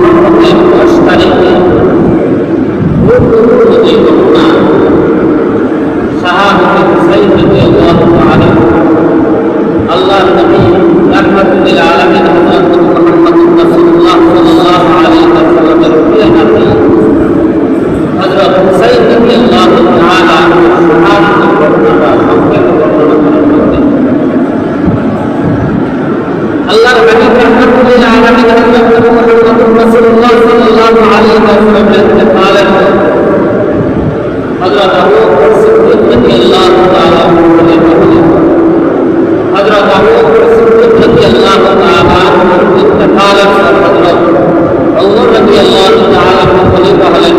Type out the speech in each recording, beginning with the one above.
মহররমের 10 তারিখে গুরুত্বপূর্ণ যে ঘটনা সাহাবী হুসাইন রাদিয়াল্লাহু তাআলা আল্লাহর নবী রাহমাতুল লিল আলামিন হযরত মুহাম্মদ রাসূলুল্লাহ সাল্লাল্লাহু আলাইহি ওয়াসাল্লামের প্রিয় নাতি হযরত হুসাইন রাদিয়াল্লাহু তাআলা সাহাবীর ঘটনাটা সংক্ষেপে বর্ণনা করেন। আল্লাহর হাবিব রাহমাতুল লিল আলামিন হযরত মুহাম্মদ রাসূলুল্লাহ সাল্লাল্লাহু আলাইহি ওয়াসাল্লামের ইন্তেকালের পর হযরত আবু বকর সিদ্দিক রাদিয়াল্লাহু তাআলা হযরত আবু বকর সিদ্দিক রাদিয়াল্লাহু তাআলা ইন্তেকালের পর হযরত ওমর রাদিয়াল্লাহু তাআলা খলিফা হলেন।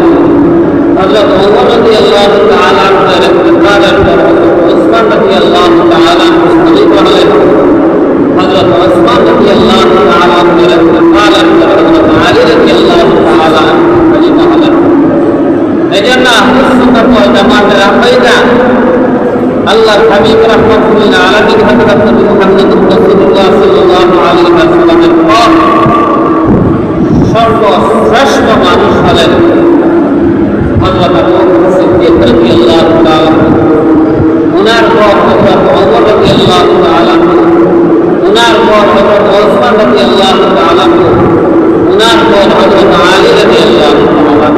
হযরত ওমর রাদিয়াল্লাহু তাআলা এর ইন্তেকালের পর হযরত উসমান রাদিয়াল্লাহু তাআলা খলিফা হলেন। হযরত উসমান রাদিয়াল্লাহু তাআলা এর ইন্তেকালের পর হযরত আলী রাদিয়াল্লাহু তাআলা খলিফা হলেন। এজন্য আহলুস সুন্নাহ ওয়াল জামাতের আকীদা আল্লাহর হাবিব রাহমাতুল লিল আলামিন হযরত মুহাম্মদ রাসূলুল্লাহ সাল্লাল্লাহু আলাইহি ওয়াসাল্লামের পর সর্বশ্রেষ্ঠ মানুষ হলেন হযরত আবু বকর সিদ্দিক রাদিয়াল্লাহু তাআলা। ওনার পর হযরত ওমর রাদিয়াল্লাহু তাআলা, ওনার পর হযরত উসমান রাদিয়াল্লাহু তাআলা, ওনার পর হযরত আলী রাদিয়াল্লাহু তাআলা।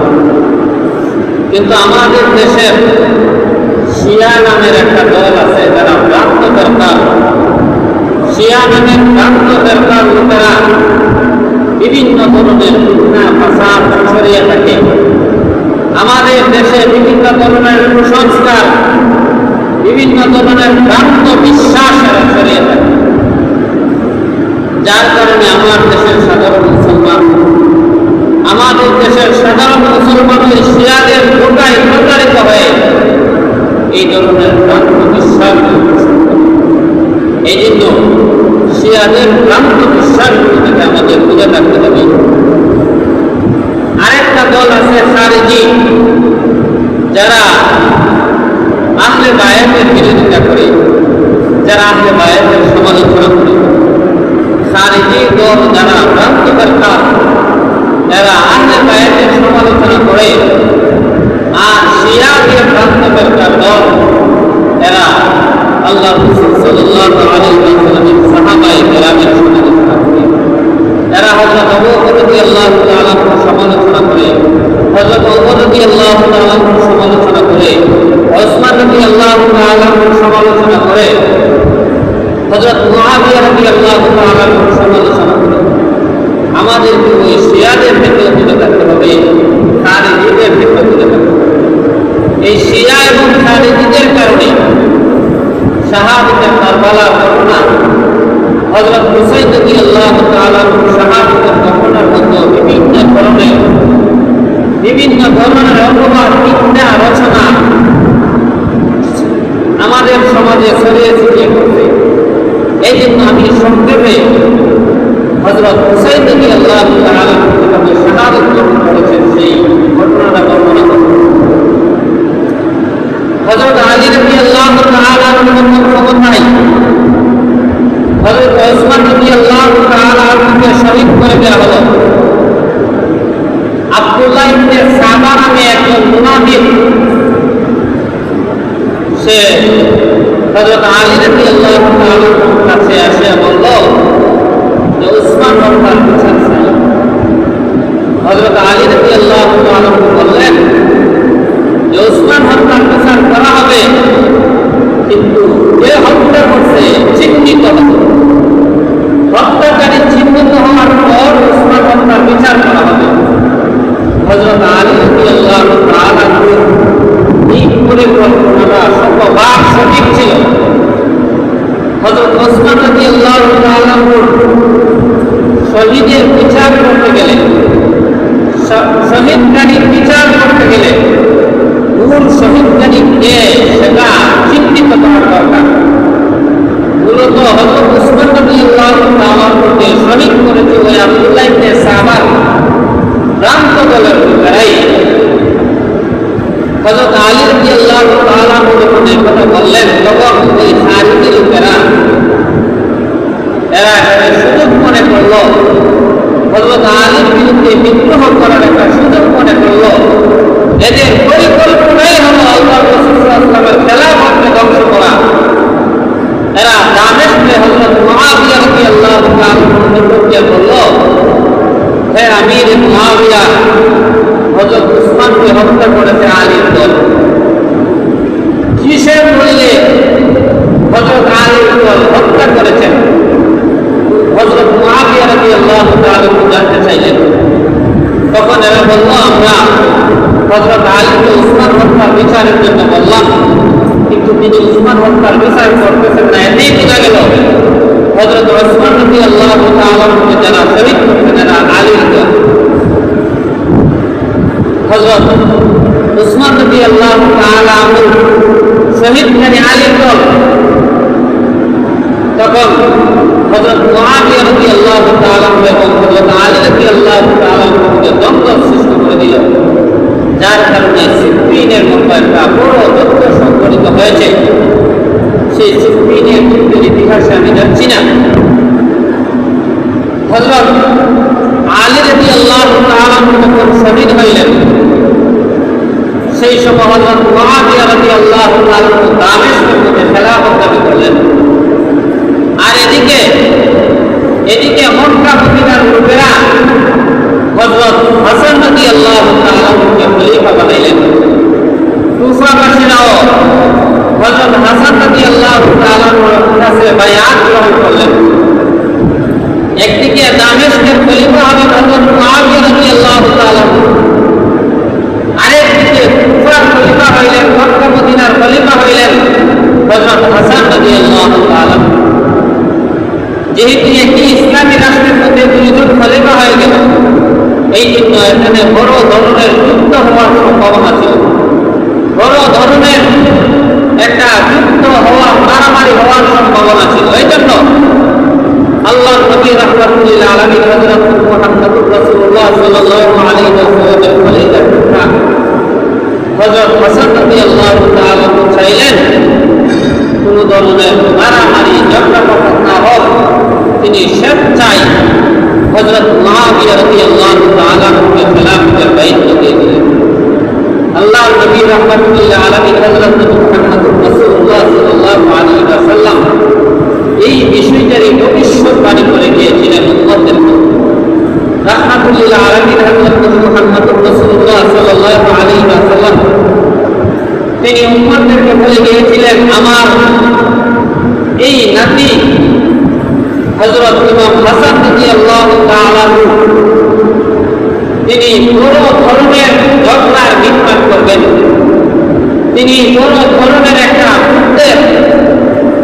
কিন্তু আমাদের দেশের শিয়া নামের একটা দল আছে যারা ভ্রান্ত দরকার, শিয়া নামের ভ্রান্ত দরকার লোকেরা বিভিন্ন ধরনের ফিতনা ফাসাদ ছড়িয়ে থাকে। আমাদের দেশে বিভিন্ন ধরনের কুসংস্কার, বিভিন্ন ধরনের ভ্রান্ত বিশ্বাস ছড়িয়ে থাকে, যার কারণে আমাদের দেশের সাধারণ মুসলমান ওই শিয়াদের ঢোকায় প্রতারিত হয়ে এই ধরনের ভ্রান্ত বিশ্বাস। এই জন্য শিয়াদের ভ্রান্ত বিশ্বাসগুলো থেকে আমাদের বুঝে থাকতে হবে। আরেকটা দল আছে খারিজি, যারা আহলে বায়াতের বিরোধিতা করে, যারা আহলে বায়াতের সমালোচনা করে। খারিজি দল যারা ভ্রান্ত দরকার, এরা আহলে বায়াতের সমালোচনা করে। আর শিয়াদের ভ্রান্ত দরকার দল, এরা আল্লাহ রাসূল সাল্লাল্লাহু আলাইহি ওয়াসাল্লামের সাহাবায়ে কেরামের সমালোচনা করে। এরা হযরত আবু বকর রাদিয়াল্লাহু তাআলা সমালোচনা করে, হযরত ওমর রাদিয়াল্লাহু তাআলা সমালোচনা করে, উসমান রাদিয়াল্লাহু তাআলা সমালোচনা করে, হযরত মুআবিয়া রাদিয়াল্লাহু তাআলা সমালোচনা করে। আমাদের ওই শিয়াদের ভেতরে তুলে থাকতে হবে, খারিজিদের ভেতরে তুলে থাকতে হবে। এই শিয়া এবং খারিজিদের কারণে শাহাদাতে কারবালার ঘটনা, হযরত হুসাইন রাদিয়াল্লাহু তাআলা শাহাদাতের ঘটনার মধ্যে বিভিন্ন ধরনের অপবাদ, মিথ্যা রচনা আমাদের সমাজে ছড়িয়ে ছিটিয়ে পড়ছে। এই জন্য আমি সংক্ষেপে হযরত হুসাইন রাদিয়াল্লাহু তাআলা কিভাবে শাহাদাত বরণ করেছেন সেই ঘটনাটা বর্ণনা করব। হযরত আলী রাদিয়াল্লাহু তাআলা এর খবর নাই, হযরত উসমান রাদিয়াল্লাহু তাআলা কে শহীদ করে দেওয়া হলো। আব্দুল্লাহ ইবনে সাবা নামে একজন মুনাফিক, সে হযরত আলী রাদিয়াল্লাহু তাআলার কাছে এসে বলল যে উসমান হত্যার বিচার চাই। হযরত আলী রাদিয়াল্লাহু তাআলা বললেন যে উসমান হত্যার বিচার করা হবে, কিন্তু যে হত্যা করছে চিহ্নিত হবে। হত্যাকারী চিহ্নিত হওয়ার পর উসমান হত্যার বিচার করা হবে। হযরত আলী রাদিয়াল্লাহু তাআলা এই পরিকল্পনাটা শতভাগ সঠিক ছিল। হযরত উসমান রাদিয়াল্লাহু তাআলা শহীদের বিচার করতে গেলে, শহীদকারীর বিচার করতে গেলে মূল শহীদকারী কে সেটা চিহ্নিত করার দরকার। মূলত হযরত উসমান রাদিয়াল্লাহু তাআলাকে শহীদ করেছে ওই আব্দুল্লাহ ইবনে সাবা ভ্রান্ত দলের লোকেরাই। হযরত আলী রাদিয়াল্লাহু তাআলা যখন এই কথা বললেন, তখন ওই খারিজি লোকেরা এরা সুযোগ মনে করল হযরত আলীর বিরুদ্ধে বিদ্রোহ করার একটা সুযোগ মনে করল। এদের পরিকল্পনাই হলো আল্লাহ রাসূল সাল্লাল্লাহু আলাইহি ওয়াসাল্লামের খেলাফতকে ধ্বংস করা। এরা দামেশকে হযরত মুআবিয়া রাদিয়াল্লাহু তাআলা নিকটে বলল, হে আমির মুআবিয়া, হযরত উসমানকে হত্যা করেছে আলীর দল। কিসের বললে হযরত আলীর দল হত্যা করেছেন? হযরত মুআবিয়া রাদিয়াল্লাহু তাআলা জানতে চাইলেন। তখন এরা বলল, আমরা হযরত আলীকে উসমান হত্যার বিচারের জন্য বললাম, কিন্তু তিনি উসমান হত্যার বিচার করতেছেন না। এতেই বোঝা গেল হযরত উসমান রাদিয়াল্লাহু তাআলাকে যারা শহীদ করতেন এরা আলীর দল। হযরত উসমান রাদিয়াল্লাহু তাআলা শহীদকারী আলীর দল। তখন হযরত মুআবিয়া রাদিয়াল্লাহু তাআলা এবং হযরত আলী রাদিয়াল্লাহু তাআলার মধ্যে দ্বন্দ্ব সৃষ্টি করে দিল, যার কারণে সিফফিনের মতো একটা বড় যুদ্ধ সংঘটিত হয়েছে। সেই সিফফিনের যুদ্ধের ইতিহাসে আমি যাচ্ছি না। হযরত আলী রাদিয়াল্লাহু তাআলা যখন শহীদ হইলেন, সেই সময় হযরত মুআবিয়া রাদিয়াল্লাহু তাআলা দামেশকের মধ্যে খেলাফত দাবি করলেন। আর এদিকে মক্কা মদিনার লোকেরা হযরত হাসান রাদিয়াল্লাহু তাআলাকে খলিফা বানাইলেন। কুফাবাসীরাও হযরত হাসান রাদিয়াল্লাহু তাআলার কাছে বায়াত গ্রহণ করলেন। একদিকে দামেশকের খলিফা হলেন হযরত মুআবিয়া রাদিয়াল্লাহু তাআলা, আরেকদিকে কুফার খলিফা হইলেন, মক্কা মদিনার খলিফা হইলেন হযরত হাসান রাদিয়াল্লাহু তাআলা। যেহেতু একটি ইসলামী রাষ্ট্রের মধ্যে দুইজন খলিফা হয়ে গেল, এই জন্য এখানে বড় ধরনের যুদ্ধ হওয়ার সম্ভাবনা ছিল। বড় ধরনের একটা যুদ্ধ হওয়া, মারামারি হওয়ার সম্ভাবনা ছিল। এই জন্য আল্লাহর নবী রাহমাতুল লিল আলামিন হযরত মুহাম্মদুর রাসূলুল্লাহ সাল্লাল্লাহু আলাইহি ওয়াসাল্লামের খলিফা হযরত হাসান রাদিয়াল্লাহু তাআলা চাইলেন কোন ধরনের মারামারি ঝগড়া না হোক। তিনি স্বেচ্ছায় হযরত মুআবিয়া রাদিয়াল্লাহু তাআলাকে খেলাফতের দায়িত্ব দিয়ে দিলেন। আল্লাহর নবী রাহমাতুল লিল আলামিন হযরত মুহাম্মদুর রাসূলুল্লাহ সাল্লাল্লাহু আলাইহি ওয়াসাল্লাম এই বিষয়টারই ভবিষ্যৎবাণী করে গিয়েছিলেন উম্মতের মধ্যে। রাহমাতুল লিল আলামিন হযরত মুহাম্মদুর রাসূলুল্লাহ সাল্লাল্লাহু আলাইহি ওয়াসাল্লাম তিনি উম্মতদেরকে বলে গিয়েছিলেন, আমার এই নাতি হযরত ইমাম হাসান রাদিয়াল্লাহু তাআলা তিনি বড় ধরনের ঝগড়ার নির্মাণ করবেন। তিনি বড় ধরনের একটা যুদ্ধের,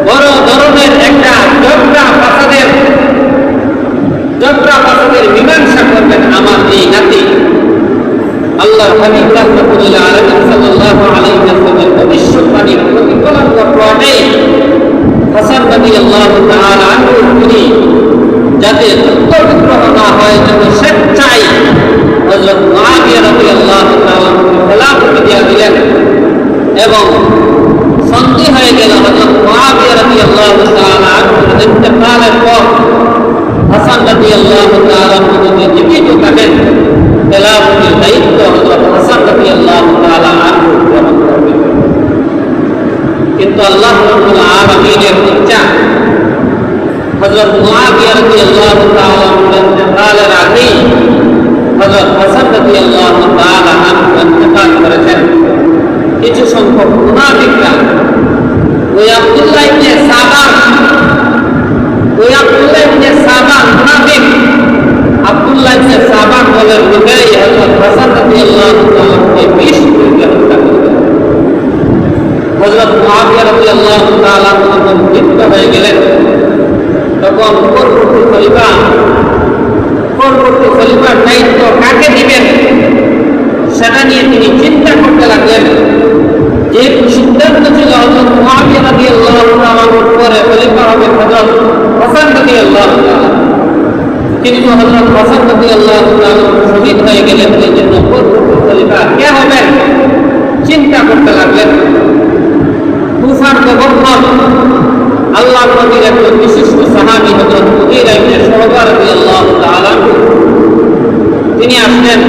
বড় ধরনের একটা ঝগড়া ফাসাদের মীমাংসা করবেন আমার এই নাতি। আল্লাহর হাবিব রাহমাতুল্লিল আলামিন সাল্লাল্লাহু আলাইহি ওয়াসাল্লামের ভবিষ্যৎবাণীর প্রতিফলন ঘটে হাসান রাদিয়াল্লাহু তাআলা আনহু তিনি যাতে যুদ্ধ বিগ্রহ না হয়, যেন স্বেচ্ছায় হযরত মুআবিয়া রাদিয়াল্লাহু তাআলা খেলাফত দিয়ে দিলেন। এবং সন্ধি হয়ে গেল হযরত মুআবিয়া রাদিয়াল্লাহু তাআলা আনহুর ইন্তেকালের পর হাসান রাদিয়াল্লাহু তাআলা যদি জীবিত থাকেন, খেলাফতের দায়িত্ব হযরত হাসান রাদিয়াল্লাহু তাআলা আনহু গ্রহণ করবেন। কিন্তু আল্লাহ রাব্বুল আলামিনের ইচ্ছা হযরত মুআবিয়া রাদিয়াল্লাহু তাআলা ইন্তেকালের আগেই হযরত হাসান রাদিয়াল্লাহু তাআলা আনহু ইন্তেকাল করেছেন। কিছু সংখ্যক মুনাফিকরা ওই আব্দুল্লাহ ইবনে সাবা মুনাফিক আব্দুল্লাহ ইবনে সাবা বলেন লোকেই হযরত হাসান রাদিয়াল্লাহু তাআলাকে বিষ দিয়ে হত্যা করলেন। হযরত মুআবিয়া রাদিয়াল্লাহু তাআলা যখন মৃত্যু হয়ে গেলেন, তখন পরবর্তী খলিফার দায়িত্ব কাকে দিবেন সেটা নিয়ে তিনি চিন্তা করতে লাগলেন। যেহেতু সিদ্ধান্ত ছিল হযরত মুআবিয়া রাদিয়াল্লাহু তাআলার পরে খলিফা হবে হযরত হাসান রাদিয়াল্লাহু তাআলা, কিন্তু হযরত হাসান রাদিয়াল্লাহু তাআলা শহীদ হয়ে গেলেন। এই জন্য পরবর্তী খলিফা কে হবেন চিন্তা করতে লাগলেন। কুফার গভর্নর আল্লাহর নবীর একজন বিশিষ্ট সাহাবী হযরত মুগীরা ইবনে শুবা রাদিয়াল্লাহু তাআলা আসলেন।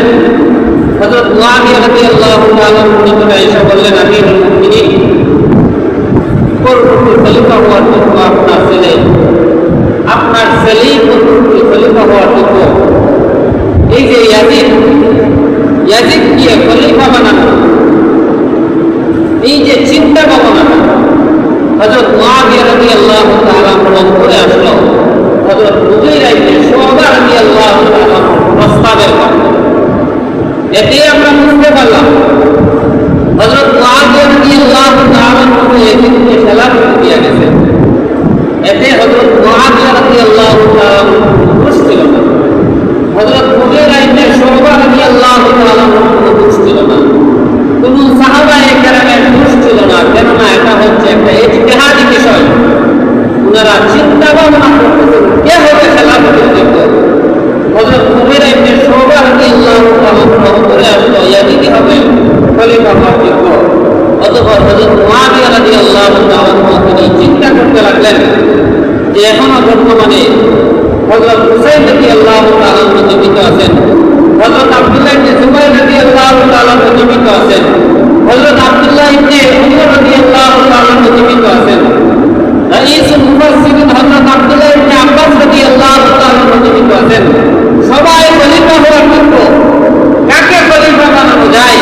হযরত মুআবিয়া রাদিয়াল্লাহু তাআলা নিকটে এসে বললেন, আমিরুল মুমিনিন, পরবর্তী খলিফা হওয়ার যোগ্য আপনার ছেলেই পরবর্তী খলিফা হওয়ার যোগ্য। এই যে ইয়াজিদকে খলিফা বানানো, এই যে চিন্তা ভাবনাটা হযরত মুআবিয়া রাদিয়াল্লাহু তাআলা করে আসলো হযরত মুগীরা ইবনে শুআবা রাদিয়াল্লাহু তাআলা প্রস্তাবের মাধ্যমে। এতে আমরা বুঝতে পারলাম হযরত মুআবিয়া রাদিয়াল্লাহু তাআলা ইয়াজিদকে খেলাফত দিয়ে গেছেন। এতে হযরত মুআবিয়া রাদিয়াল্লাহু তাআলা খুশ ছিল না, হযরত মুগীরা ইবনে শুআবা রাদিয়াল্লাহু তাআলা খুশ ছিল না, কোন সাহাবায়ে কেরামের খুশ ছিল না। কেননা এটা হচ্ছে একটা ইজতিহাদি বিষয়। ওনারা চিন্তা ভাবনা করতেছেন কে হবে খেলাফতের যোগ্য। হযরত মুগীরা ইবনে শুআবা রাদিয়াল্লাহু তাআলা করে আসলো ইয়াজিদ হবে খলিফা হওয়ার যোগ্য। অতঃপর হযরত মুআবিয়া রাদিয়াল্লাহু তাআলা তিনি চিন্তা করতে লাগলেন যে এখনো বর্তমানে হযরত হুসাইন রাদিয়াল্লাহু তাআলা জীবিত আছেন, হযরত আব্দুল্লাহ ইবনে জুবাইর রাদিয়াল্লাহু তাআলা জীবিত আছেন, হযরত আব্দুল্লাহ ইবনে উমর রাদিয়াল্লাহু তাআলা জীবিত আছেন, রাইসুল মুফাসসিরিন হযরত আব্দুল্লাহ ইবনে আব্বাস রাদিয়াল্লাহু তাআলা জীবিত আছেন। সবাই খলিফা হওয়ার যোগ্য, কাকে খলিফা বানানো যায়?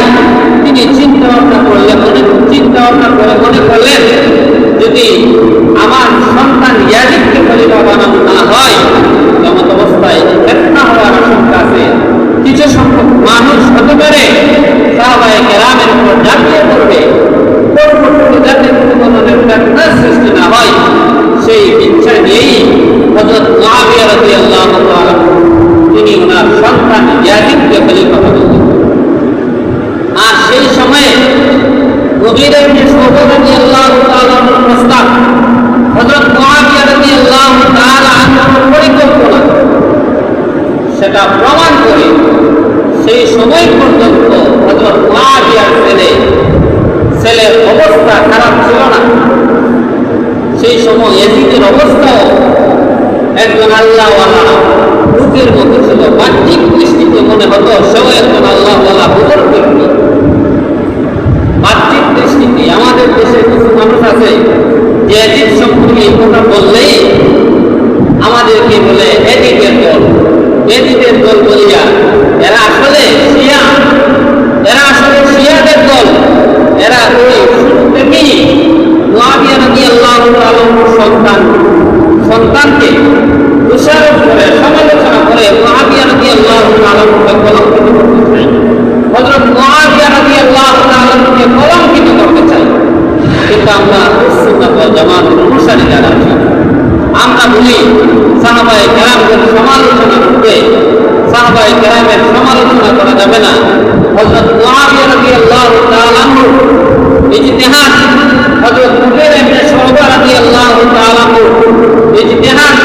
তিনি চিন্তা ভাবনা করে মনে করলেন, যদি আমার সন্তান ইয়াজিদকে খলিফা বানানো না হয়, এমন অবস্থায় ফিতনা হওয়ার আশঙ্কা আছে। কিছু সংখ্যক মানুষ হতে পারে সাহাবায়ে কেরামের উপর ঝাঁপিয়ে পড়বে, পরবর্তীতে যাতে কোনো ধরনের ফিতনার সৃষ্টি না হয়, সেই ইচ্ছা নিয়েই হযরত মুআবিয়া রাদিয়াল্লাহু তাআলা তিনি ওনার সন্তান ইয়াজিদকে খলিফা বানালেন। আর সেই সময়ে মুগীরা ইবনে শুআবা রাদিয়াল্লাহু তাআলা প্রস্তাব হযরত মুআবিয়া রাদিয়াল্লাহু তাআলা আনহুর পরিকল্পনা সেটা প্রমাণ করে সেই সময় পর্যন্ত হযরত মুআবিয়ার ছেলের অবস্থা খারাপ ছিল না। সেই সময় ইয়াজিদের অবস্থাও একজন আল্লাহওয়ালা লোকের মতো ছিল। বাহ্যিক দৃষ্টিতে মনে হতো সেও একজন আল্লাহওয়ালা বুজুর্গ ব্যক্তি। বাহ্যিক দৃষ্টিতে আমাদের দেশে কিছু মানুষ আছে যে ইয়াজিদ সম্পর্কে এই কথা বললেই আমাদেরকে বলে ইয়াজিদের দল বলিয়া, এরা আসলে শিয়াদের দল। এরা ওই শুরু থেকেই মুআবিয়া রাদিয়াল্লাহু তাআলার সন্তানকে দোষারোপ করে সমালোচনা করে মুআবিয়া রাদিয়াল্লাহু তাআলাকে কলঙ্কিত করতে চায়। হযরত মুআবিয়া রাদিয়াল্লাহু তাআলাকে কলঙ্কিত করতে চায়। কিন্তু আমরা সুন্নাত ওয়াল জামাতের অনুসারী যারা আছি, আমরা বলি সাহাবায়ে কেরামদের সমালোচনা করতে, সাহাবায়ে কেরামের সমালোচনা করা যাবে না। হযরত মুআবিয়া রাদিয়াল্লাহু তাআলা ইজতিহাদ, হযরত মুগীরা ইবনে শুআবা রাদিয়াল্লাহু তাআলা ইজতিহাদ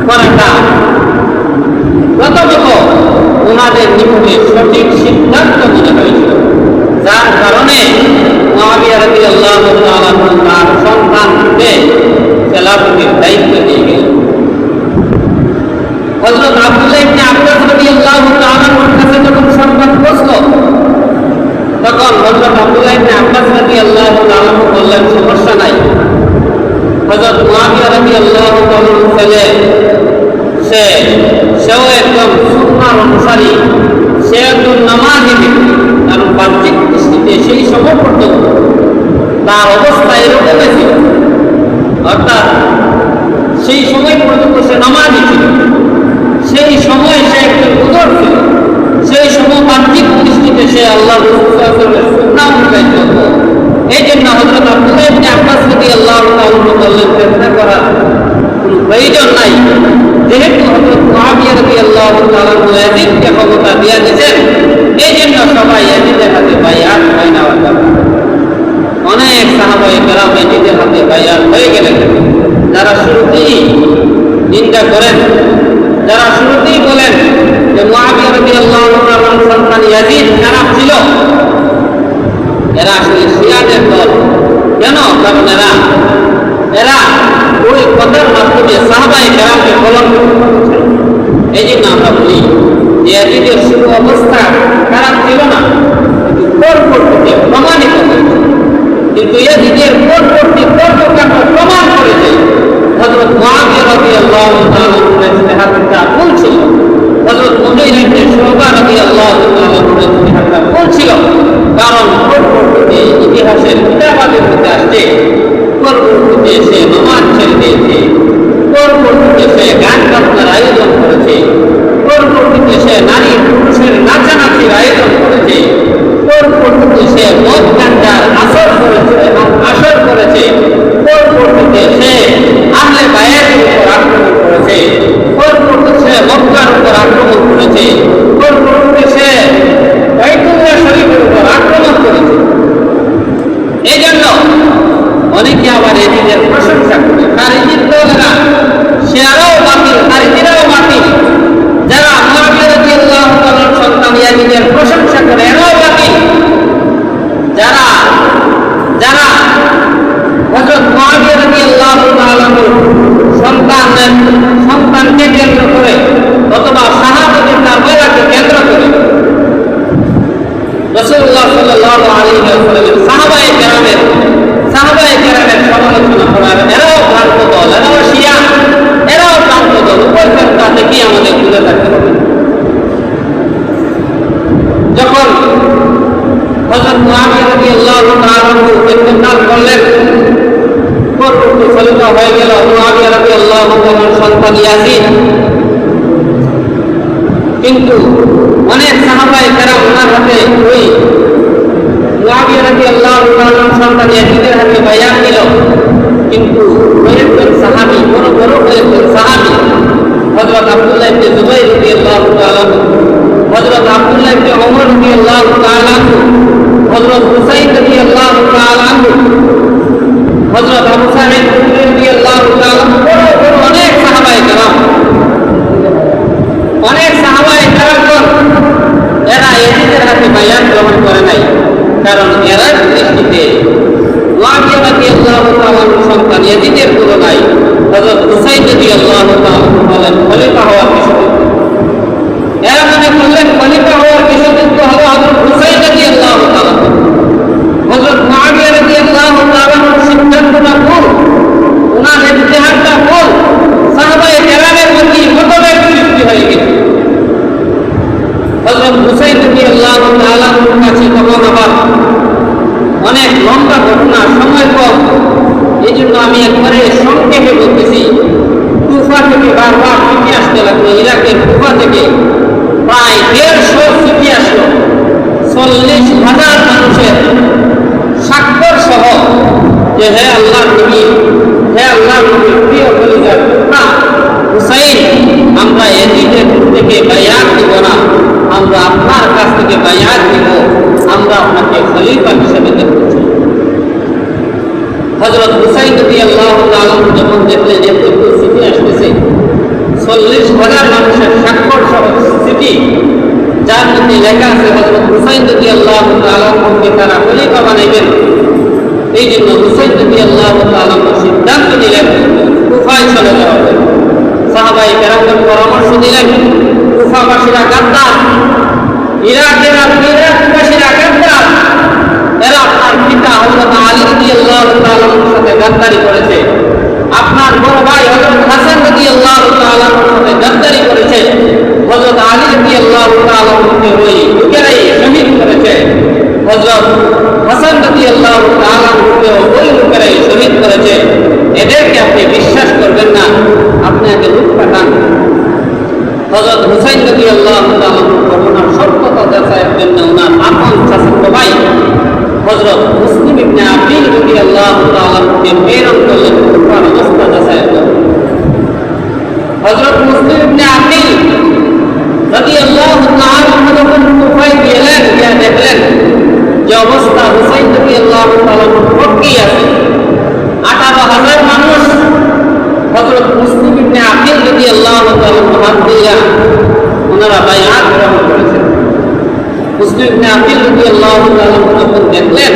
করাটা প্রথমত ওনাদের নিকটে সঠিক সিদ্ধান্ত মনে হয়েছিল, যার কারণে মুআবিয়া রাদিয়াল্লাহু তাআলা তার সন্তানকে খেলাফতের দায়িত্ব দিয়ে গেলেন। হযরত আব্দুল্লাহ ইবনে আব্বাস রাদিয়াল্লাহু তাআলার কাছে যখন সংবাদ পৌঁছল, তখন হযরত আব্দুল্লাহ ইবনে আব্বাস রাদিয়াল্লাহু তাআলা বললেন, সমস্যা নাই। হযরত মুআবিয়া রাদিয়াল্লাহু তাআলার ছেলে, সেও একদম সুন্নাহর অনুসারী, সে একজন নামাজি ব্যক্তি। কারণ বাহ্যিক দৃষ্টিতে সেই সময় পর্যন্ত তার অবস্থা এরকমই ছিল, অর্থাৎ সেই সময় পর্যন্ত সে নামাজি ছিল, সেই সময় সে একজন বুজুর্গ ছিল, সেই সময় বাহ্যিক দৃষ্টিতে সে আল্লাহর রাসূল সাল্লাল্লাহু আলাইহি ওয়াসাল্লাম অনুযায়ী চলত। এই জন্য হযরত আব্দুল্লাহ ইবনে আব্বাস রাদিয়াল্লাহু তাআলা বললেন, ফিতনা করার কোনো প্রয়োজন নাই। যেহেতু হযরত মুআবিয়া রাদিয়াল্লাহু তাআলা ইয়াজিদকে ক্ষমতা দিয়ে দিয়েছেন, এই জন্য সবাই ইয়াজিদের হাতে বাইআত হয়ে নেওয়ার দরকার। অনেক সাহাবায়ে কেরাম ইয়াজিদের হাতে বাইআত হয়ে গেলেন। যারা শুরুতেই নিন্দা করেন, যারা শুরুতেই বলেন যে মুআবিয়া রাদিয়াল্লাহু তাআলার সন্তান ইয়াজিদ খারাপ ছিল, এরা আসলে শিয়াদের দল। কেন? কারণ এরা ওই কথার মাধ্যমে সাহাবায়ে কেরামকে কলঙ্কিত করতে চায়। এই জন্য আমরা বলি ইয়াজিদের শুরু অবস্থা খারাপ ছিল না, কিন্তু পরবর্তীতে প্রমাণিত হয়েছে। কিন্তু ইয়াজিদের পরবর্তী কর্মকাণ্ড প্রমাণ করেছে হযরত মুআবিয়া রাদিয়াল্লাহু তাআলা ইজতিহাদটা ভুল ছিল, হযরত মুগীরা ইবনে শুবা রাদিয়াল্লাহু তাআলা ইজতিহাদটা ভুল ছিল। কারণ পরবর্তীতে ইতিহাসের কিতাবাদের মধ্যে আসছে পরবর্তীতে সে নামাজ ছেড়ে দিয়েছে, পরবর্তীতে সে গান বাজনার আয়োজন করেছে, পরবর্তীতে সে নারী পুরুষের নাচানাচির আয়োজন করেছে, পরবর্তীতে সে মদ গাঞ্জার আসর করেছে এবং আসর করেছে, পরবর্তীতে সে আহলে বায়াতের উপর আক্রমণ করেছে, পরবর্তীতে সে মক্কার উপর আক্রমণ করেছে, পরবর্তীতে সে বাইতুল্লাহ শরীফের উপর আক্রমণ করেছে। এই জন্য অনেকে আবার এদের প্রশংসা করে। খারিজির দলেরা সেরাও বাতিল, খারিজিরাও বাতিল। যারা মুআবিয়া রাদিয়াল্লাহু তাআলার সন্তান ইয়াজিদের প্রশংসা করে এরাও বাতিল। যারা যারা হযরত মুআবিয়া রাদিয়াল্লাহু তাআলার সন্তানকে কেন্দ্র করে অথবা সাহাবাদের কারবালাকে কেন্দ্র করে রাসূলুল্লাহ সাল্লাল্লাহু আলাইহি ওয়াসাল্লামের সাহাবায়ে কেরামের সমালোচনা করার এরাও ভ্রান্ত দল, এরাও শিয়া, এরাও ভ্রান্ত দল। উভয়টা থেকে আমাদের দূরে থাকতে হবে। যখন হযরত মুআবিয়া রাদিয়াল্লাহু তাআলা ইন্তেকাল করলেন, পরবর্তী খলিফা হয়ে গেল মুআবিয়া রাদিয়াল্লাহু তাআলার সন্তান ইয়াজিদ। কিন্তু অনেক সাহাবায়ে কেরাম ওনার হাতে ওই মুআবিয়া রাদিয়াল্লাহু তাআলার সন্তান ইয়াজিদের হাতে বায়াত দিল। কিন্তু কয়েকজন সাহাবী, বড় বড় কয়েকজন সাহাবী, হযরত আব্দুল্লাহ ইবনে জুবাইর রাদিয়াল্লাহু তাআলা, হযরত আব্দুল্লাহ ইবনে ওমর রাদিয়াল্লাহু তাআলা, হযরত হুসাইন রাদিয়াল্লাহু তাআলা, হযরত আবু সাঈদ রাদিয়াল্লাহু তাআলা, বড় বড় অনেক সাহাবায়ে কেরাম, অনেক সাহাবায়ে কেরাম এরা ইয়াজিদের হাতে বায়াত গ্রহণ করে নাই। কারণ এরার দৃষ্টিতে মুআবিয়া রাদিয়াল্লাহু তাআলার সন্তান ইয়াজিদের তুলনায় হযরত হুসাইন রাদিয়াল্লাহু তাআলা খলিফা হওয়ার বিষয়। এরা মনে করলেন খলিফা হওয়ার বিষয়যুক্ত হলো হযরত হুসাইন রাদিয়াল্লাহু তাআলা। হযরত মুআবিয়া রাদিয়াল্লাহু তাআলার সিদ্ধান্তটা ভুল, ওনার ইজতিহাদটা ভুল, সাহাবায়ে কেরামের মধ্যে মতভেদ সৃষ্টি হয়ে গেছে। হযরত হুসাইন রাদিয়াল্লাহু তাআলার কাছে তখন আবার অনেক লম্বা ঘটনা, সময় কম, এই জন্য আমি একবারে সংক্ষেপে বলতেছি। কুফা থেকে বারবার চিঠি আসতে লাগলো, ইরাকের কুফা থেকে প্রায় 150 চিঠি আসলো, 40,000 মানুষের স্বাক্ষর সহ যে হে আল্লাহর নবী, হে আল্লাহর নবীর প্রিয় খলিফা হুসাইন, আমরা ইয়াজিদের থেকে বায়াত দিব না, আমরা আপনার কাছ থেকে বায়াত দিব, আমরা আপনাকে খলিফা হিসেবে দেখতে চাই। হযরত হুসাইন রাদিয়াল্লাহু তাআলা যখন দেখলেন যে প্রচুর চিঠি আসতেছে, 40,000 মানুষের স্বাক্ষর সহ চিঠি, যার মধ্যে লেখা আছে হযরত হুসাইন রাদিয়াল্লাহু তাআলাকে তারা খলিফা বানাইবেন, এই জন্য হুসাইন রাদিয়াল্লাহু তাআলা সিদ্ধান্ত নিলেন কুফায় চলে যাওয়া হবে। সাহাবায়ে কেরামগণ পরামর্শ দিলেন, কুফাবাসীরা গাদ্দার, ইরাকবাসীরা গাদ্দার, এরা আপনার পিতা হযরত আলী রাদিয়াল্লাহু তাআলার সাথে গাদ্দারি করেছে, আপনার বড় ভাই হযরত হাসান রাদিয়াল্লাহু তাআলার সাথে গাদ্দারি করেছে, হযরত আলী রাদিয়াল্লাহু তাআলাকে ওই লোকেরাই শহীদ করেছে, হযরত হাসান রাদিয়াল্লাহু তাআলাকে ওই লোকেরাই শহীদ করেছে। এদেরকে আপনি বিশ্বাস করবেন না, আপনি আগে লোক পাঠান। হযরত হুসাইন রাদিয়াল্লাহু তাআলা ঘটনার সত্যতা যাচাইয়ের জন্য ওনার আপন চাচাতো ভাই হযরত মুসলিম ইবনে আকিল রাদিয়াল্লাহু তাআলাকে প্রেরণ করলেন কুফার অবস্থা যাচাইয়ের জন্য। হযরত মুসলিম ইবনে আকিল রাদিয়াল্লাহু তাআলা যখন কুফায় গেলেন, গিয়ে দেখলেন যে অবস্থা হুসাইন রাদিয়াল্লাহু তাআলা পক্ষেই আছে, 18,000 মানুষ হযরত মুসলিম ইবনে আকিল রাদিয়াল্লাহু তাআলা হাত দিয়া ওনারা বায়াত গ্রহণ করেছেন। মুসলিম ইবনে আকিল রাদিয়াল্লাহু তাআলা যখন দেখলেন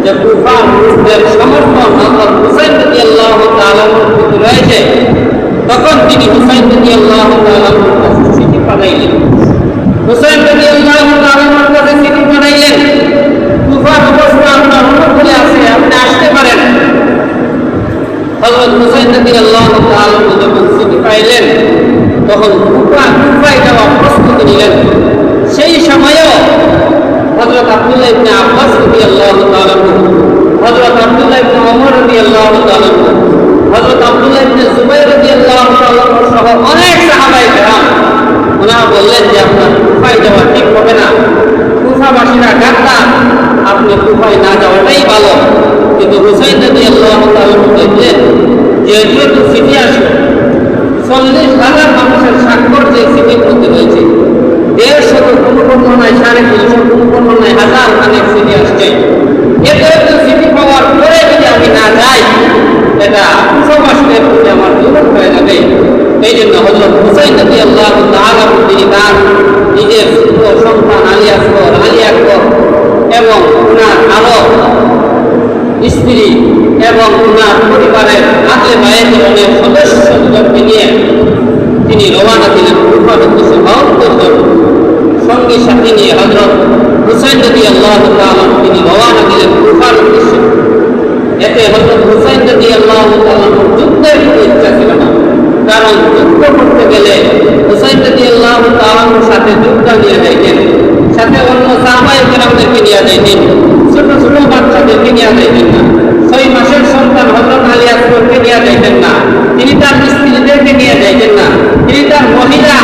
যে কুফার মুসলিমদের সমর্থন হযরত হুসাইন রাদিয়াল্লাহু তাআলার প্রতি রয়েছে, তখন তিনি হুসাইন রাদিয়াল্লাহু তাআলার কাছে চিঠি পাঠাইলেন কুফায় যাওয়া প্রস্তুতি নিলেন। সেই সময়ও হযরত আব্দুল্লাহ ইবনে আব্বাস রাদিয়াল্লাহু তাআলা আনহু, হযরত আব্দুল্লাহ ইবনে ওমর রাদিয়াল্লাহু তাআলা আনহু, হযরত আব্দুল্লাহ ইবনে জুবাইর রাদিয়াল্লাহু তাআলা আনহু সহ অনেক সাহাবায়ে কেরাম ওনারা বললেন যে আপনার কুফায় যাওয়া ঠিক হবে না, কুফাবাসীরা গাদ্দার, আপনি কুফায় না যাওয়াটাই ভালো। কিন্তু হুসাইন রাদিয়াল্লাহু তাআলা আনহু দেখলেন যে যেহেতু চিঠি আসলো, 40,000 মানুষের স্বাক্ষর যে চিঠির মধ্যে রয়েছে, 150 কোনো বর্ণনায় 350 কোনো বর্ণনায় 1000 খানেক চিঠি আসছে, এত চিঠি পাওয়ার পরে যদি আমি না যাই, এটা কুফাবাসীদের প্রতি আমার জুলুম হয়ে যাবে। এই জন্য হযরত হুসাইন রাদিয়াল্লাহু তাআলা তিনি তার নিজের সন্তান আলী আসগর, আলী আকবর এবং ওনার আরো স্ত্রী এবং ওনার পরিবারের আহলে বায়াতের অনেক সদস্যদেরকে নিয়ে তিনি রওনা দিলেন কুফার উদ্দেশ্যে। 72 জন সঙ্গী সাথী নিয়ে হযরত হুসাইন রাদিয়াল্লাহু তাআলা তিনি রওনা দিলেন কুফার উদ্দেশ্যে। এতে হযরত হুসাইন রাদিয়াল্লাহু তাআলা যুদ্ধের ইচ্ছা ছিল না, কারণ যুদ্ধ করতে গেলে হুসাইন রাদিয়াল্লাহু তাআলার সাথে যুদ্ধ নিয়ে যাইতেন, সাথে অন্য সাহাবায়ে কেরামদেরকে নিয়ে যাইতেন, ছোট ছোট বাচ্চাদেরকে নিয়ে যাইতেন না, 6 মাসের সন্তান হযরত আলী আকবরকে নিয়ে যাইতেন না, তিনি তার স্ত্রীদেরকে নিয়ে যাইতেন না, তিনি তার মহিলা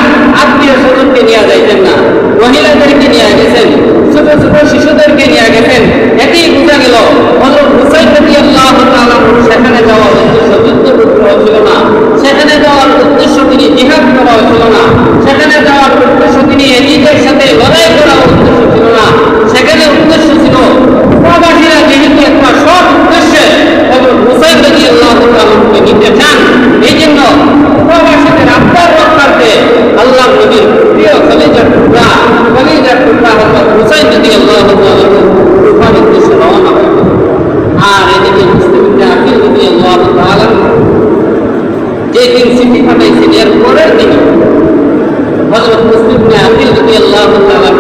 আত্মীয় স্বজনকে নিয়ে যাইতেন না, মহিলাদেরকে নিয়ে গেছেন, ছোট ছোট শিশুদেরকে নিয়ে গেছেন। এতেই বোঝা গেল হযরত হুসাইন রাদিয়াল্লাহু তাআলা সেখানে যাওয়ার উদ্দেশ্য যুদ্ধ করতে ছিল না, সেখানে যাওয়ার উদ্দেশ্য তিনি জিহাদ করা ছিল না, সেখানে যাওয়ার উদ্দেশ্য তিনি নিজের সাথে লড়াই করার উদ্দেশ্য ছিল না, সেখানে উদ্দেশ্য ছিল কুফাবাসীরা যেহেতু একটা সৎ উদ্দেশ্যে হযরত হুসাইন রাদিয়াল্লাহু তাআলাকে নিতে চান, এই জন্য কুফাবাসীদের আত্মার রক্ষার্থে আল্লাহর নবীর প্রিয় কলিজার টুকরা হযরত হুসাইন রাদিয়াল্লাহু তাআলা কুফার উদ্দেশ্যে রওনা হলেন। আর এদিকে মুসলিম ইবনে আকিল রাদিয়াল্লাহু তাআলা যে দিন চিঠি পাঠাইছেন এর পরের দিন হযরত মুসলিম ইবনে আকিল রাদিয়াল্লাহু তাআলা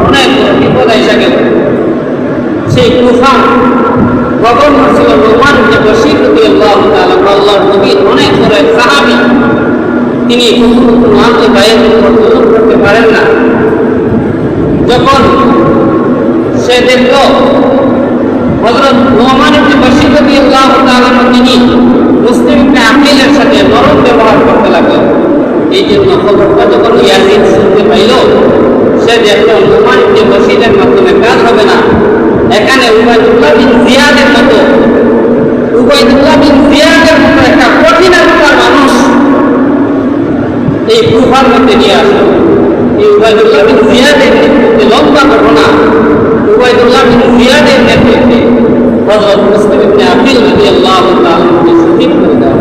অনেক বিপদ এসে গেল। সেই কুফা গভর্নর ছিল নোমান ইবনে বশীর রাদিয়াল্লাহু তাআলা, আল্লাহর নবীর অনেক বড় এক সাহাবী, তিনি কোনো আহলে বায়াতের উপর জুলুম করতে পারেন না। যখন সে দেখল হযরত নোমান ইবনে বশীর রাদিয়াল্লাহু তাআলা তিনি মুসলিম ইবনে আকিলের সাথে নরম ব্যবহার করতে লাগলেন, এই জন্য খবরটা যখন ইয়াজিদ শুনতে পাইল, সে দেখল নোমান ইবনে বশীরের মাধ্যমে কাজ হবে না, এখানে উবাইদুল্লাহ বিন জিয়াদের মতো একটা কঠিনতার মানুষ এই কুফার মধ্যে নিয়ে আসলো। এই উবাইদুল্লাহ বিন জিয়াদের নেতৃত্বে, লম্বা ঘটনা, উবাইদুল্লাহ বিন জিয়াদের নেতৃত্বে হযরত মুসলিম ইবনে আকিল রাদিয়াল্লাহু তাআলাকে শহীদ করে দেওয়া।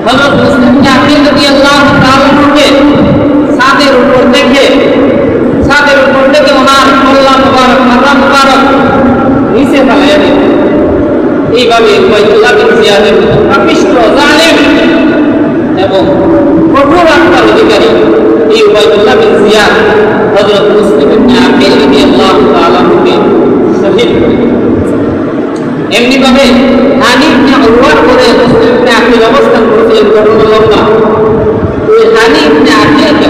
হযরত মুসলিম ইবনে আকিল রাদিয়াল্লাহু তাআলাকে ছাদের উপর থেকে ওনার কল্লা মুবারক, মাথা মুবারক নিচে ফেলাইয়া দিল। এইভাবে উবাইদুল্লাহ বিন জিয়াদের মতো পাপিষ্ঠ, জালেম এবং কঠোর আত্মার অধিকারী এই উবাইদুল্লাহ বিন জিয়াদ হযরত মুসলিম ইবনে আকিল রাদিয়াল্লাহু তাআলাকে শহীদ করে দিলেন। এমনিভাবে হানি ইবনে উরওয়ার পরে মুসলিম ইবনে আকিল অবস্থান করেছিলেন, ঘটনা লম্বা। ওই হানি ইবনে আকিলকে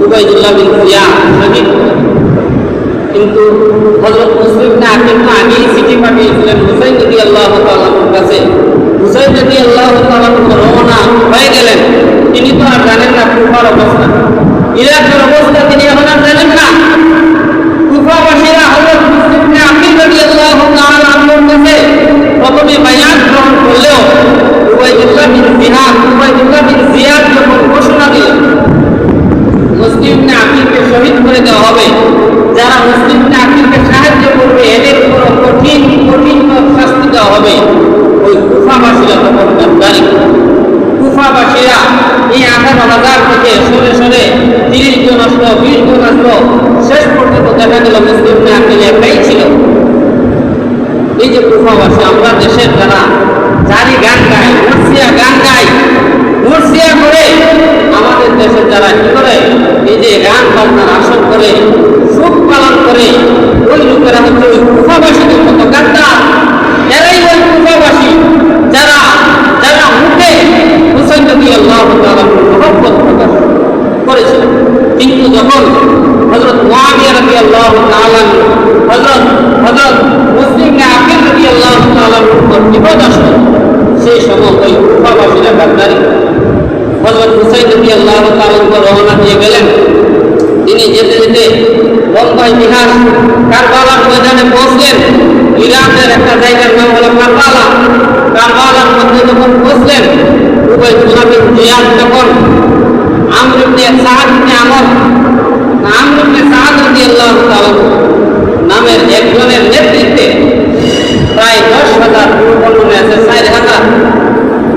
উবাইদুল্লাহ বিন জিয়াদ শহীদ করে দিলেন। কিন্তু হযরত মুসলিম ইবনে আকিল তো আগেই চিঠি পাঠিয়েছিলেন হুসাইন রাদিয়াল্লাহু তাআলার কাছে। হুসাইন রাদিয়াল্লাহু তাআলা রওনা হয়ে গেলেন। তিনি তো আর জানেন না কুফার অবস্থা, ইরাকের অবস্থা তিনি এখন আর জানেন না। কুফাবাসীরা হযরত মুসলিম ইবনে আকিল রাদিয়াল্লাহু তাআলা আনহুর কাছে প্রথমে বায়াত গ্রহণ করলেও উবাইদুল্লাহ বিন জিয়াদ যখন ঘোষণা দিলেন মুসলিম ইবনে আকিলকে শহীদ করে দেওয়া হবে, যারা মুসলিম ইবনে আকিলকে সাহায্য করবে এদের উপর কঠিন শাস্তি দেওয়া হবে, ওই কুফাবাসীরা তখন গাদ্দারি করবে। কুফাবাসীরা এই 18,000 থেকে সরে 30 জন আসলো, 20 জন আসলো, শেষ পর্যন্ত দেখা গেল মুসলিম ইবনে আকিল একাই ছিল। এই যে কুফাবাসী, আমরা দেশের যারা জারি গান গায়, মুর্শিয়া গান গায়, মুর্শিয়া করে আমাদের দেশের যারা কি করে এই যে গান বাজনার আসর করে সুখ পালন করে, ওই লোকেরা হচ্ছে ওই কুফাবাসীদের মতো গাদ্দার। এরাই ওই কুফাবাসী যারা মুখে হুসাইন রাদিয়াল্লাহু তাআলা মহব্বত তাআলা হযরত মুসলিম ইবনে আকিল রাদিয়াল্লাহু তাআলা উপর বিপদ আসলো। সেই সময় ওই কুফাবাসীরা গাদ্দারি হযরত হুসাইন রাদিয়াল্লাহু তাআলা উপর রওনা দিয়ে গেলেন। তিনি যেতে যেতে লম্বা ইতিহাস কারবালার ময়দানে পৌঁছলেন। ইরাকের একটা জায়গার নাম হলো কারবালা। কারবালার মধ্যে যখন পৌঁছলেন, উবাইদুল্লাহ বিন জিয়াদ তখন আমর ইবনে সাদ রাদিয়াল্লাহু তাআলা নামের একজনের নেতৃত্বে প্রায় 10,000 বর্ণনা আছে 4,000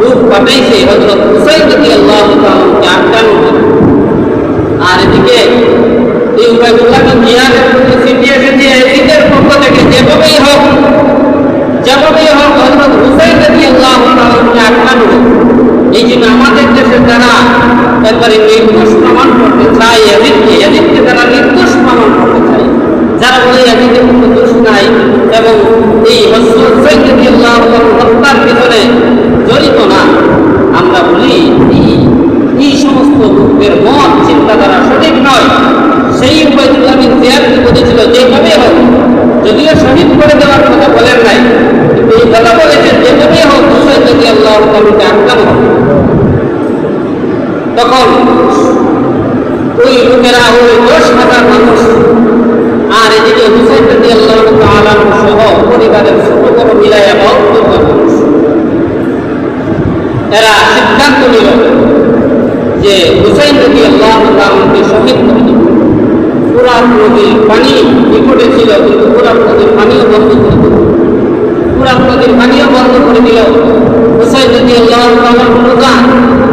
লোক পাঠাইছে হযরত হুসাইন রাদিয়াল্লাহু তাআলাকে আটকানোর জন্য। আর এদিকে এই উবাইদুল্লাহ বিন জিয়াদ চিঠি এসেছে এজিদের পক্ষ থেকে যেভাবেই হোক হযরত হুসাইন রাদিয়াল্লাহু তাআলাকে আটকানো। এই জন্য আমাদের দেশে যারা একবারে নির্দোষ প্রমাণ করতে চায়, এজিদকে তারা নির্দোষ প্রমাণ করতে চায়, যারা বলে এজিদের কোনো দোষ নাই এবং এই হযরত হুসাইন রাদিয়াল্লাহু তাআলা হত্যার পিছনে জড়িত না, আমরা বলি এই সমস্ত লোকের মত চিন্তাধারা সঠিক নয়। সেই উবাইদুল্লাহ বিন জিয়াদ বলেছিল যেভাবে হোক, যদিও শহীদ করে দেওয়ার কথা বলেন নাই, কিন্তু এই কথা বলেছেন যেভাবে হোক হুসাইন রাদিয়াল্লাহু তাআলাকে আটকানো হবে। তখন ওই লোকেরা ওই 10,000 মানুষ আর এদিকে হুসাইন রাদিয়াল্লাহু তাআলা সহ পরিবারের ছোট বড় মিলাইয়া 72 মানুষ, এরা সিদ্ধান্ত নিল যে হুসাইন রাদিয়াল্লাহু তাআলাকে শহীদ করে দেব। ফুরাত নদীর পানি নিকটে ছিল, কিন্তু ফুরাত নদীর পানিও বন্ধ করে দিল। হুসাইন রাদিয়াল্লাহু তাআলা রোজা,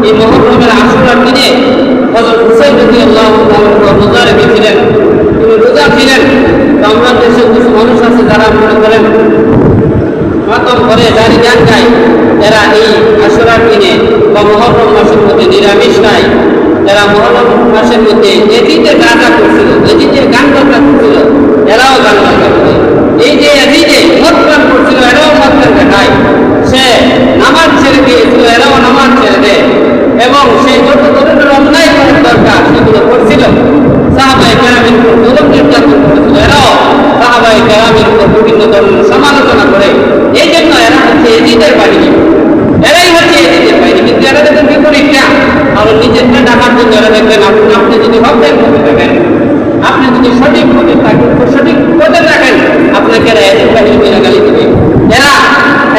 এই মুহররমের আশুরার দিনে হযরত হুসাইন রাদিয়াল্লাহু তাআলা রোজা রেখেছিলেন। তিনি রোজা ছিলেন। আমরা দেশে কিছু মানুষ আছে যারা মনে করেন মাতম করে জারি গান গায়, এরা এই আশুরার দিনে বা মুহররম মাসের মধ্যে নিরামিষ খায়। এরা মুহররম মাসের মধ্যে এজিদে গাঁজা করছিল, এজিদে গান বাজনা করছিল, এরাও গান বাজনা করে। এই যে এজিদে মদ পান করছিল, এরাও মদ পান খায়। সে নামাজ ছেড়ে দিয়েছিল, এরাও নামাজ ছেড়ে দেয়। এবং সেই যত ধরনের অন্যায় করার দরকার সেগুলো করছিল। সাহাবায়ে কেরামের উপর জুলুম নির্যাতন করেছিল, এরাও সাহাবায়ে কেরামের উপর বিভিন্ন ধরনের সমালোচনা করে। এই জন্য এরা হচ্ছে এজিদের বাহিনী, এরাই হচ্ছে এজিদের বাহিনী। কিন্তু এরা দেখবেন বিপরীতটা, আর নিজেরটা ডাকার জন্য এরা দেখবেন আপনি যদি হকের পথে থাকেন, আপনি যদি সঠিক পথে থাকেন, সঠিক পথে থাকেন, আপনাকে এরা এজিদ বাহিনী বলে গালি দেবে।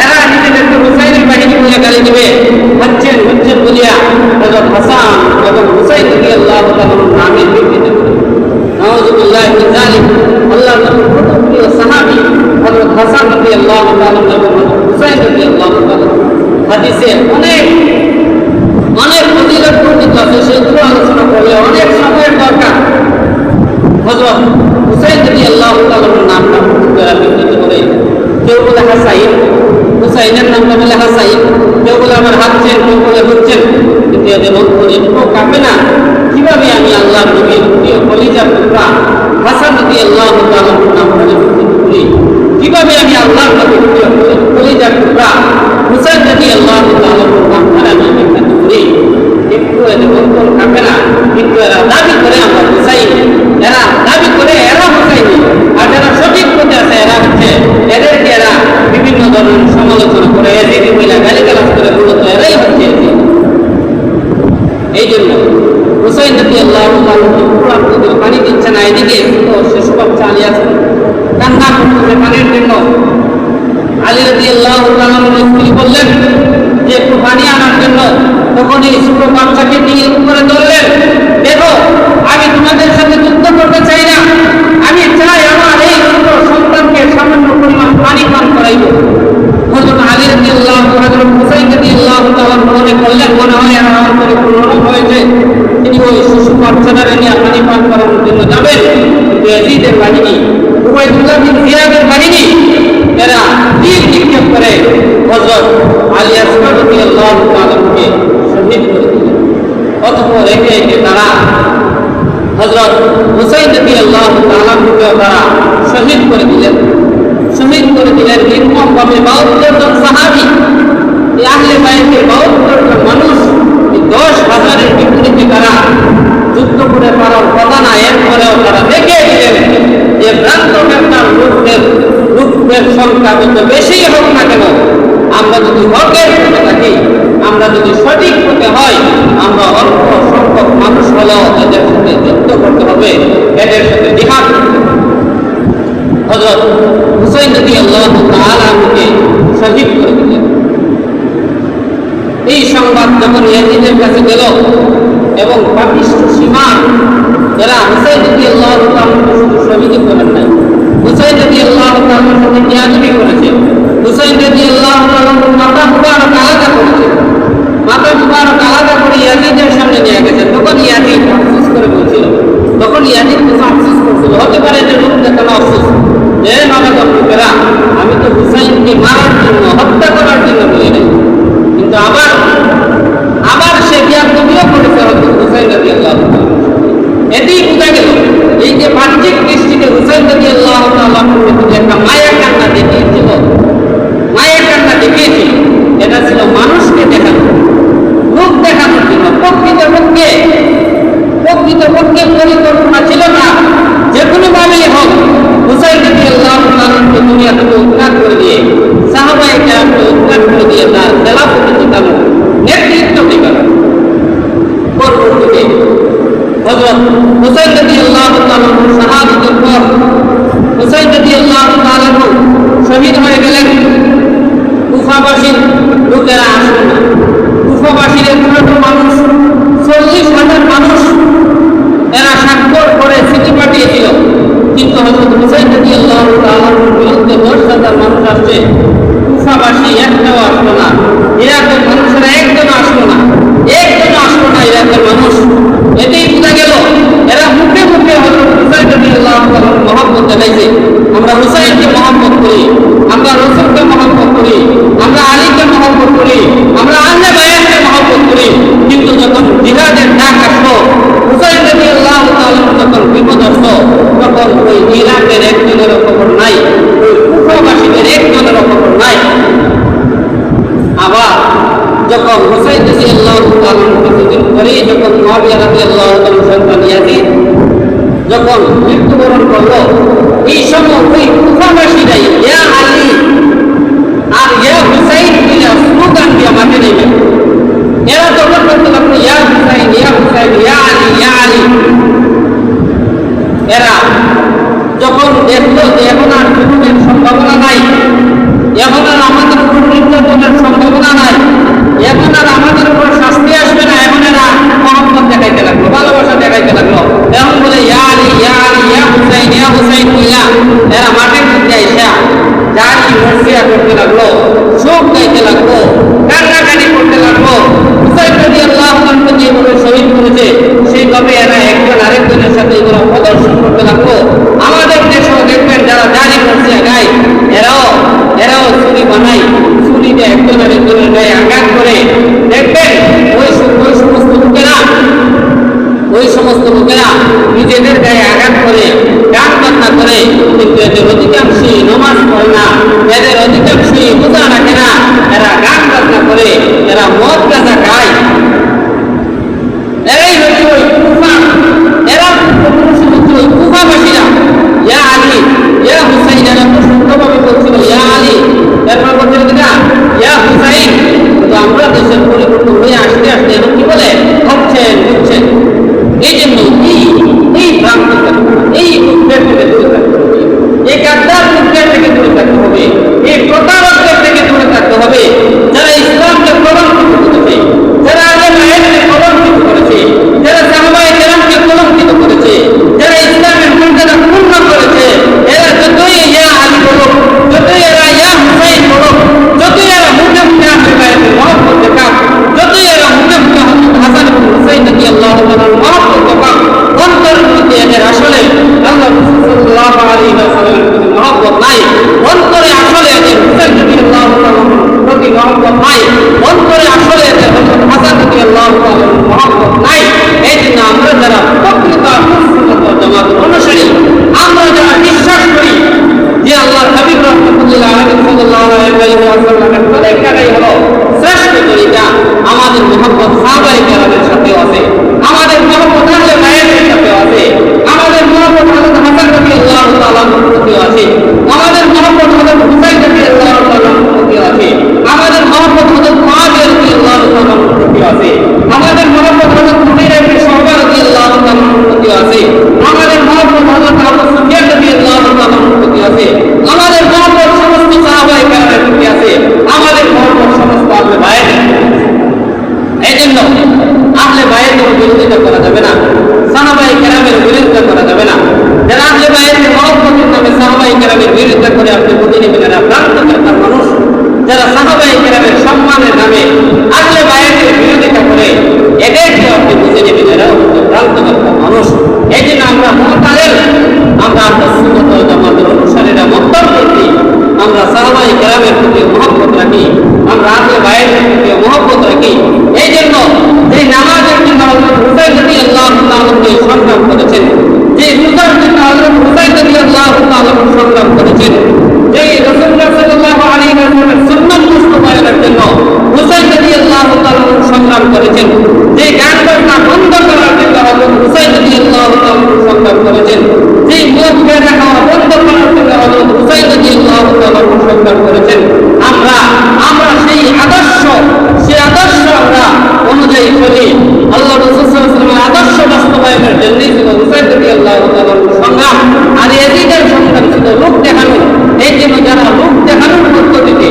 এরা নিজেদেরকে হুসাইনের বাহিনী বলে গালি দেবে। হচ্ছেন বলিয়া হযরত হাসান এবং হুসাইন রাদিয়াল্লাহু তাআলার নামের বিবৃতি করে। নাউযুবিল্লাহি মিন যালিক। আল্লাহর নবীর প্রথম প্রিয় সাহাবী হযরত হাসান রাদিয়াল্লাহু তাআলা এবং হুসাইন রাদিয়াল্লাহু তাআলা হাদিসে অনেক ফজিলত বর্ণিত আছে, সেগুলো আলোচনা করলে অনেক সময়ের দরকার। হযরত হুসাইন রাদিয়াল্লাহু তাআলার নামটা বিবৃতি করে, কেউ বলে হাসাইন, হুসাইনের নামটা বলে হাসাইন, কেউ বলে আমার হাসছেন, কেউ বলে হচ্ছেন, কিন্তু এদের অন্তরে একটু কাঁপে না। কিভাবে আমি আল্লাহর নবীর প্রিয় কলিজার টুকরা হাসান রাদিয়াল্লাহু তাআলার নামটা বিবৃতি করি? কিভাবে আমি আল্লাহর নবীর প্রিয় কলিজার টুকরা হুসাইন রাদিয়াল্লাহু তাআলার নামটা আমি বিবৃতি করি? একটু এদের অন্তর কাঁপে না। কিন্তু এরা দাবি করে আমরা হুসাইন, এরা দাবি করে এরা হুসাইনি। আর যারা সঠিক পথে আছে এরা হচ্ছে, এদেরকে এরা বিভিন্ন ধরনের সমালোচনা করে, এজিদি মহিলা গালিগালাজ করে, মূলত এরাই হচ্ছে এজিদ। এই জন্য হুসাইন রাদিয়াল্লাহু তাআলা পুরান নদীর পানি দিচ্ছে না, এদিকে তো সেসব চালিয়ে আছে, কান্না করতেছে পানির জন্য। আলী রাদিয়াল্লাহু তাআলা স্ত্রী বললেন যে একটু পানি আনার জন্য। তখন এই ছোট বাচ্চাকে নিয়ে উপরে ধরলেন, দেখো আমি তোমাদের সাথে যুদ্ধ করতে চাই না, আমি চাই আমার এই ছোট সন্তানকে সামান্য পরিমাণ পানি পান করাইব। হযরত আলী রাদিয়াল্লাহু তাআলা হযরত হুসাইন রাদিয়াল্লাহু তাআলা মনে করলেন, মনে হয় এরা আমার করে নরম হয়েছে, তিনি ওই শিশু বাচ্চাটাকে নিয়ে পানি পান করানোর জন্য যাবেন। কিন্তু এজিদের বাহিনী, উবাইদুল্লাহ বিন জিয়াদের বাহিনী, এরা তীর নিক্ষেপ করে হযরত আলী আসগর রাদিয়াল্লাহু তাআলাকে শহীদ করে দিলেন। অতঃপর একে একে তারা হযরত হুসাইন রাদিয়াল্লাহু তাআলাকে তারা শহীদ করে দিলেন। নির্মমভাবে 72 জন সাহাবী, আহলে বাইতের 72 জন মানুষ, 10,000-এর বিপরীতে তারা যুদ্ধ করে পারার কথা না, এরপরেও তারা দেখিয়ে দিলেন যে মুসলিমের সংখ্যা যত বেশি হোক না কেন, আমরা যদি হকের পথে থাকি, আমরা যদি সঠিক পথে হয়, আমরা অল্প সংখ্যক মানুষ হলেও এদের সাথে যুদ্ধ করতে হবে, এদের সাথে জিহাদ করতে হবে। হযরত হুসাইন রাদিয়াল্লাহু তাআলা আনহুকে শহীদ করে দিলেন। এই সংবাদ যখন ইয়াজিদের কাছে গেল এবং পাপিষ্ঠ সীমা এরা হুসাইন রাদিয়াল্লাহু তাআলাকে শুধু শহীদ করেন নাই, হুসাইন রাদিয়াল্লাহু তাআলার সাথে বেয়াদবি করেছে, হুসাইন রাদিয়াল্লাহু তাআলার মাথা মুবারক আলাদা করেছে, মাথা মুবারক আলাদা করে ইয়াজিদের সামনে নিয়ে গেছে। তখন ইয়াজিদ আফসোস করে বলছিল, তখন ইয়াজিদ কিছু আফসোস করছিল, হতে পারে যে লোক দেখানো আফসোস যে নবাগত লোকেরা আমি তো হুসাইনকে মারার জন্য, হত্যা করার জন্য বলি নাই, কিন্তু আবার সে বিয়াদবিও করেছে হুসাইন রাদিয়াল্লাহু তাআলা। এতেই বোঝা গেল এই যে বাহ্যিক দৃষ্টিতে হুসাইন রাদিয়াল্লাহু তাআলা একটা মায়া কান্না দেখিয়েছিল, মায়া কান্না দেখিয়েছিল, এটা ছিল মানুষকে দেখানো, লোক দেখানোর জন্য। প্রকৃতপক্ষে পরিকল্পনা ছিল না যে কোনোভাবেই হোক হুসাইন রাদিয়াল্লাহু তাআলাকে দুনিয়া থেকে উৎখাত করে দিয়ে, সাহাবায়ে কেরামকে উৎখাত করে দিয়ে তার খেলাফতে টিকানো, নেতৃত্ব টিকানো। পরবর্তীতে হযরত হুসাইন রাদিয়াল্লাহু তাআলা শাহাদাতের পর হুসাইন রাদিয়াল্লাহু তাআলা শহীদ হয়ে গেলেন। কুফাবাসীর লোকেরা আসলো না, কুফাবাসীর একমাত্র মানুষ 40,000 মানুষ এরা স্বাক্ষর করে চিঠি পাঠিয়েছিল, কিন্তু হযরত হুসাইন রাদিয়াল্লাহু তাআলার বিরুদ্ধে 10,000 মানুষ আসছে, কুফাবাসী একটাও আসলো না, ইরাকের মানুষেরা একজন আসলো না ইরাকের মানুষ। এতেই বোঝা গেল এরা মুখে মুখে হযরত হুসাইন রাদিয়াল্লাহু তাআলার মহব্বত দেখাইছে, আমরা হুসাইনকে মহব্বত করি, আমরা রাসূলকে মহব্বত করি, আমরা আলীকে মহব্বত করি, আমরা আহলে বায়াতকে মহব্বত করি, কিন্তু যখন জিহাদের ডাক আসলো, হুসাইন রাদিয়াল্লাহু তাআলা যখন বিপদ আসলো, তখন ওই ইরাকের একজনের খবর নাই, ওই কুফাবাসীদের একজনের খবর নাই। আবার যখন হুসাইন রাদিয়াল্লাহু তাআলা কিছুদিন পরেই যখন মুআবিয়া রাদিয়াল্লাহু তাআলার সন্তান ইয়াজিদ যখন মৃত্যুবরণ করলো, এই সময় ওই কুফাবাসীরাই ইয়া আলী আর ইয়া হুসাইন বলে স্লোগান দিয়ে মাঠে নেমে এরা যখন বলতে লাগলো ইয়া হুসাইন ইয়া হুসাইন, ইয়া আলী ইয়া আলী। এরা যখন দেখলো যে এখন আর যুদ্ধের সম্ভাবনা নাই, এখন আর আমাদের উপর নির্যাতনের সম্ভাবনা নাই, এখন আর আমাদের উপর শাস্তি আসবে না, এখন এরা মহব্বত দেখাইতে লাগলো, ভালোবাসা দেখাইতে লাগলো। এখন বলে ইয়া আলী ইয়া আলী ইয়া হুসাইন ইয়া হুসাইন বইলা এরা মাঠের মধ্যে আইসা জারি মর্সিয়া করতে লাগলো, শোক গাইতে লাগলো, কান্নাকাটি করতে লাগলো। হুসাইন রাদিয়াল্লাহু তাআলা যেভাবে শহীদ করেছে সেইভাবে এরা একজন আরেকজনের সাথে এগুলো প্রদর্শন করতে লাগলো। আমাদের দেশেও দেখবেন যারা জারি মর্সিয়া গায় এরাও ছুরি বানায়, ছুরিতে একজন আরেকজনের গায়ে আঘাত করে। দেখবেন ওই সমস্ত লোকেরা নিজেদের গায়ে আঘাত করে, গান বাজনা করে, কিন্তু এদের অধিকাংশই নামাজ পড়ে না, এদের অধিকাংশই রোজা রাখে না, এরা গান বাজনা করে, এরা মদ গাঁজা খায়। এরাই হচ্ছে ওই কুফা, এরা সমস্ত ওই কুফাবাসীরা ইয়া আলী ইয়া হুসাইন, এরা তো সুন্দরভাবে বলছিল ইয়া আলী, এরপর বলছিল কিনা ইয়া হুসাইন। কিন্তু আমরা দেশের পরিবর্তন হয়ে আসতে আসতে এখন কি বলে বুঝছেন। এই জন্য এই ভ্রান্ত এই মুখের থেকে দূরে থাকতে হবে, এই গাদ্দার মুখের সংগ্রাম করেছেন, যেই মুখ বেঁধে খাওয়া বন্ধ করার জন্য হযরত হুসাইন রাদিয়াল্লাহু তাআলা সংগ্রাম করেছেন। আমরা সেই আদর্শ আমরা অনুযায়ী চলি। আল্লাহ রাসূল সাল্লাল্লাহু আলাইহি ওয়াসাল্লামের আদর্শ বাস্তবায়নের জন্যই ছিল হুসাইন রাদিয়াল্লাহু তাআলার সংগ্রাম। আর ইয়াজিদের সংগ্রাম ছিল লোক দেখানো। এই জন্য যারা লোক দেখানোর পদ্ধতিতে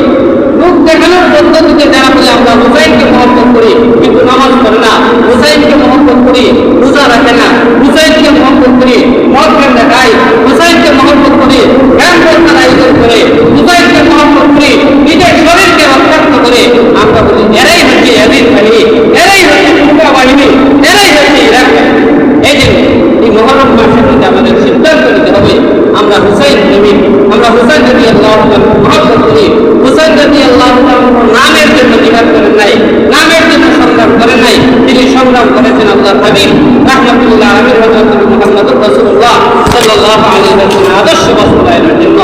যারা বলে আমরা হুসাইনকে মহব্বত করি কিন্তু নামাজ পড়ে না, হুসাইনকে মহব্বত করি রোজা রাখে না, হুসাইনকে মহব্বত করি মদ দেখায়, হুসাইনকে মহব্বত করি জ্ঞান বর্তার আয়োজন করে, হুসাইনকে মহব্বত করি নিজের শরীরকে রক্ষাক্ত করে, আমরা বলি এরাই হচ্ছে ইয়াজিদ বাহিনী, এরাই হচ্ছে কুফা বাহিনী, এরাই হচ্ছে ইরাক বাহিনী। এই জন্য এই মুহররম মাসের মধ্যে আমাদের সিদ্ধান্ত নিতে হবে আমরা হুসাইন নবী, আমরা হুসাইন রাদিয়াল্লাহু তাআলা মহব্বত করি। হুসাইন রাদিয়াল্লাহু তাআলা নামের জন্য জিহাদ করেন নাই, নামের জন্য সংগ্রাম করেন নাই, তিনি সংগ্রাম করেছেন আল্লাহর হাবিব রাহমাতুল্লাহ আলাইহি হযরত মুহাম্মদুর রাসূলুল্লাহ সাল্লাল্লাহু আলাইহি ওয়াসাল্লামের আদর্শ বাস্তবায়নের জন্য।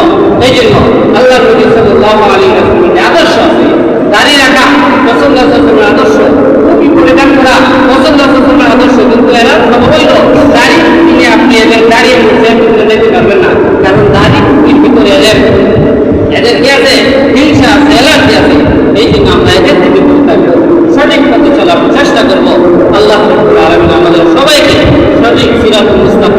এই জন্য আল্লাহর নবী সাল্লাল্লাহু আলাইহি ওয়াসাল্লামের আদর্শ আছে দাড়ি রাখা, রাসূলুল্লাহ সাল্লাল্লাহু আলাইহি ওয়াসাল্লামের আদর্শ, টুপি পরিধান করা রাসূলুল্লাহ সাল্লাল্লাহু আলাইহি ওয়াসাল্লামের আদর্শ। কিন্তু এরা সব হইল দাড়ি, তিনি আপনি এদের দাড়ির মধ্যে দেখতে পারবেন না, কারণ দাড়ি টুপির ভিতরে এদের কি আছে? হিংসা আছে, এলার্জি আছে। এই জন্য আমরা এদের থেকে দূরে থাকবো, সঠিক পথে চলার চেষ্টা করবো। আল্লাহ রাব্বুল আলামিন আমাদের সবাইকে সঠিক সিরাতুল মুস্তাকিম